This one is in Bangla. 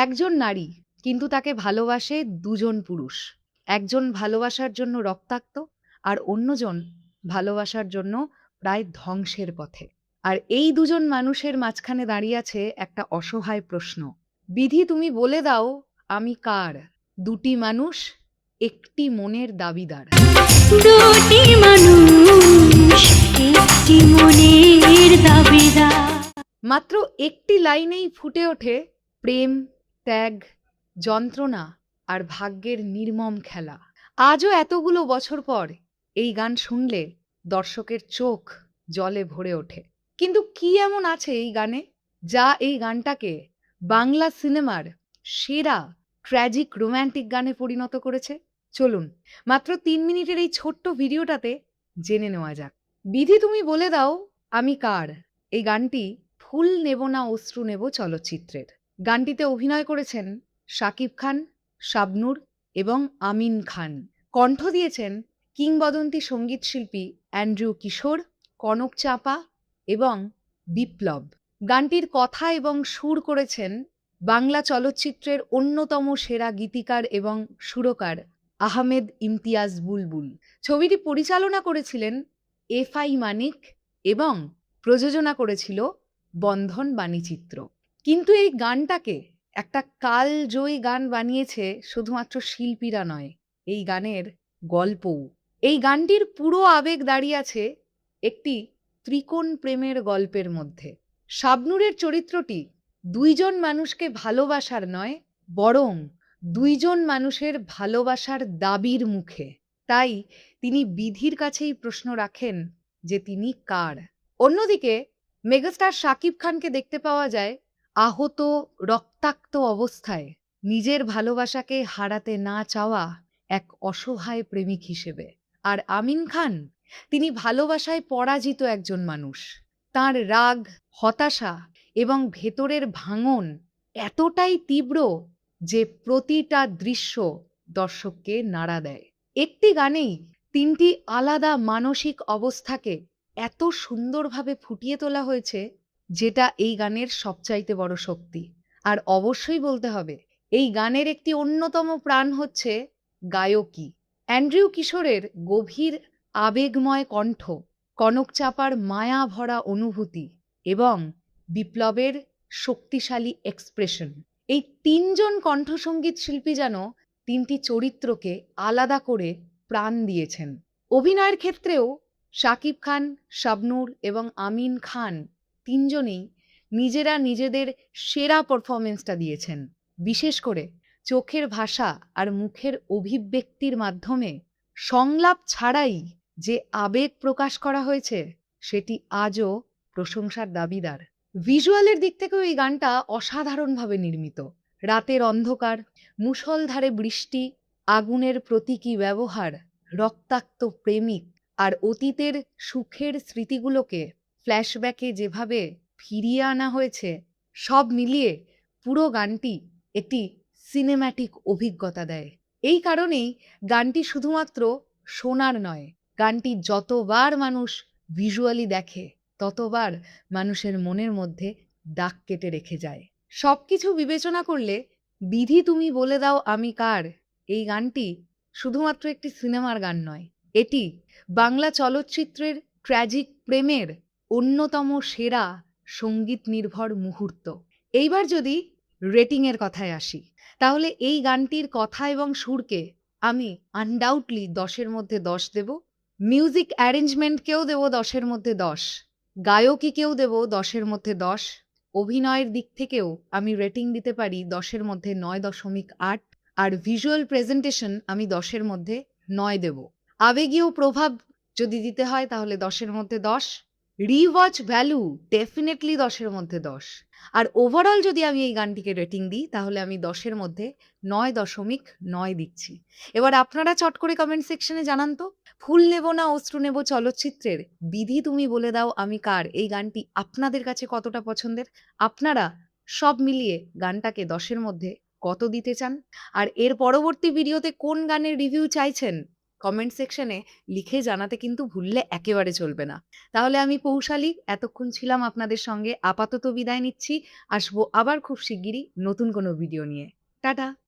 একজন নারী কিন্তু তাকে ভালোবাসে দুজন পুরুষ। একজন ভালোবাসার জন্য রক্তাক্ত আর অন্যজন ভালোবাসার জন্য প্রায় ধ্বংসের পথে। আর এই দুজন মানুষের মাঝখানে দাঁড়িয়ে আছে একটা অসহায় প্রশ্ন। বিধি তুমি বলে দাও আমি কার? দুটি মানুষ, একটি মনের দাবিদার। দুটি মানুষ একটি মনের দাবিদার। মাত্র একটি লাইনেই ফুটে ওঠে প্রেম, ত্যাগ, যন্ত্রণা আর ভাগ্যের নির্মম খেলা। আজও এতগুলো বছর পর এই গান শুনলে দর্শকের চোখ জলে ভরে ওঠে। কিন্তু কি এমন আছে এই গানে যা এই গানটাকে বাংলা সিনেমার সেরা ট্র্যাজিক রোম্যান্টিক গানে পরিণত করেছে? চলুন মাত্র 3 মিনিটের এই ছোট্ট ভিডিওটাতে জেনে নেওয়া যাক। বিধি তুমি বলে দাও আমি কার এই গানটি ফুল নেব না অশ্রু নেব চলচ্চিত্রের। গানটিতে অভিনয় করেছেন শাকিব খান, শাবনূর এবং আমিন খান। কণ্ঠ দিয়েছেন কিংবদন্তি সঙ্গীতশিল্পী অ্যান্ড্রু কিশোর, কনক চাঁপা এবং বিপ্লব। গানটির কথা এবং সুর করেছেন বাংলা চলচ্চিত্রের অন্যতম সেরা গীতিকার এবং সুরকার আহমেদ ইমতিয়াজ বুলবুল। ছবিটি পরিচালনা করেছিলেন এফআই মানিক এবং প্রযোজনা করেছিল বন্ধন বাণীচিত্র। কিন্তু এই গানটাকে একটা কালজয়ী গান বানিয়েছে শুধুমাত্র শিল্পীরা নয়, এই গানের গল্পও। এই গানটির পুরো আবেগ দাঁড়িয়ে আছে একটি ত্রিকোণ প্রেমের গল্পের মধ্যে। শাবনূরের চরিত্রটি দুইজন মানুষকে ভালোবাসার নয়, বরং দুইজন মানুষের ভালোবাসার দাবির মুখে। তাই তিনি বিধির কাছেই প্রশ্ন রাখেন যে তিনি কার। অন্যদিকে মেগাস্টার শাকিব খানকে দেখতে পাওয়া যায় আহত, রক্তাক্ত অবস্থায় নিজের ভালোবাসাকে হারাতে না চাওয়া এক অসহায় প্রেমিক হিসেবে। আর আমিন খান তিনি ভালোবাসায় পরাজিত একজন মানুষ। তার রাগ, হতাশা এবং ভেতরের ভাঙন এতটাই তীব্র যে প্রতিটা দৃশ্য দর্শককে নাড়া দেয়। একটি গানেই তিনটি আলাদা মানসিক অবস্থাকে এত সুন্দরভাবে ফুটিয়ে তোলা হয়েছে, যেটা এই গানের সবচাইতে বড় শক্তি। আর অবশ্যই বলতে হবে এই গানের একটি অন্যতম প্রাণ হচ্ছে গায়কী। অ্যান্ড্রু কিশোরের গভীর আবেগময় কণ্ঠ, কনক চাঁপার মায়া ভরা অনুভূতি এবং বিপ্লবের শক্তিশালী এক্সপ্রেশন, এই তিনজন কণ্ঠসঙ্গীত শিল্পী যেন তিনটি চরিত্রকে আলাদা করে প্রাণ দিয়েছেন। অভিনয়ের ক্ষেত্রেও শাকিব খান, শাবনূর এবং আমিন খান তিনজনেই নিজেরা নিজেদের সেরা পারফরমেন্সটা দিয়েছেন। বিশেষ করে চোখের ভাষা আর মুখের অভিব্যক্তির মাধ্যমে সংলাপ ছাড়াই যে আবেগ প্রকাশ করা হয়েছে সেটি আজও প্রশংসার দাবিদার। ভিজুয়ালের দিক থেকেও এই গানটা অসাধারণভাবে নির্মিত। রাতের অন্ধকার, মুষলধারে বৃষ্টি, আগুনের প্রতীকী ব্যবহার, রক্তাক্ত প্রেমিক আর অতীতের সুখের স্মৃতিগুলোকে ফ্ল্যাশব্যাকে যেভাবে ফিরিয়ে আনা হয়েছে, সব মিলিয়ে পুরো গানটি একটি সিনেম্যাটিক অভিজ্ঞতা দেয়। এই কারণেই গানটি শুধুমাত্র শোনার নয়, গানটি যতবার মানুষ ভিজুয়ালি দেখে ততবার মানুষের মনের মধ্যে দাগ কেটে রেখে যায়। সবকিছু বিবেচনা করলে বিধি তুমি বলে দাও আমি কার এই গানটি শুধুমাত্র একটি সিনেমার গান নয়, এটি বাংলা চলচ্চিত্রের ট্র্যাজিক প্রেমের অন্যতম সেরা সঙ্গীত নির্ভর মুহূর্ত। এইবার যদি রেটিংয়ের কথায় আসি, তাহলে এই গানটির কথা এবং সুরকে আমি আনডাউটলি 10-এর মধ্যে 10 দেব। মিউজিক অ্যারেঞ্জমেন্টকেও দেব 10-এর মধ্যে 10, গায়কীকেও দেব 10-এর মধ্যে 10, অভিনয়ের দিক থেকেও আমি রেটিং দিতে পারি 10-এর মধ্যে 9.8, আর ভিজুয়াল প্রেজেন্টেশন আমি 10-এর মধ্যে 9 দেব। আবেগীয় প্রভাব যদি দিতে হয় তাহলে 10-এর মধ্যে 10, রিওয়াচ ভ্যালু ডেফিনেটলি 10-এর মধ্যে 10, আর ওভারঅল যদি আমি এই গানটিকে রেটিং দিই তাহলে আমি 10-এর মধ্যে 9.9 দিচ্ছি। এবার আপনারা চট করে কমেন্ট সেকশনে জানান তো, ফুল নেব না অশ্রু নেব চলচ্চিত্রের বিধি তুমি বলে দাও আমি কার এই গানটি আপনাদের কাছে কতটা পছন্দের? আপনারা সব মিলিয়ে গানটাকে 10-এর মধ্যে কত দিতে চান? আর এর পরবর্তী ভিডিওতে কোন গানের রিভিউ চাইছেন কমেন্ট সেকশনে লিখে জানাতে কিন্তু ভুললে একেবারে চলবে না। তাহলে আমি পৌশালী, এতক্ষণ ছিলাম আপনাদের সঙ্গে। আপাতত বিদায় নিচ্ছি। আসবো আবার খুব শিগগিরই নতুন কোনো ভিডিও নিয়ে। টাটা।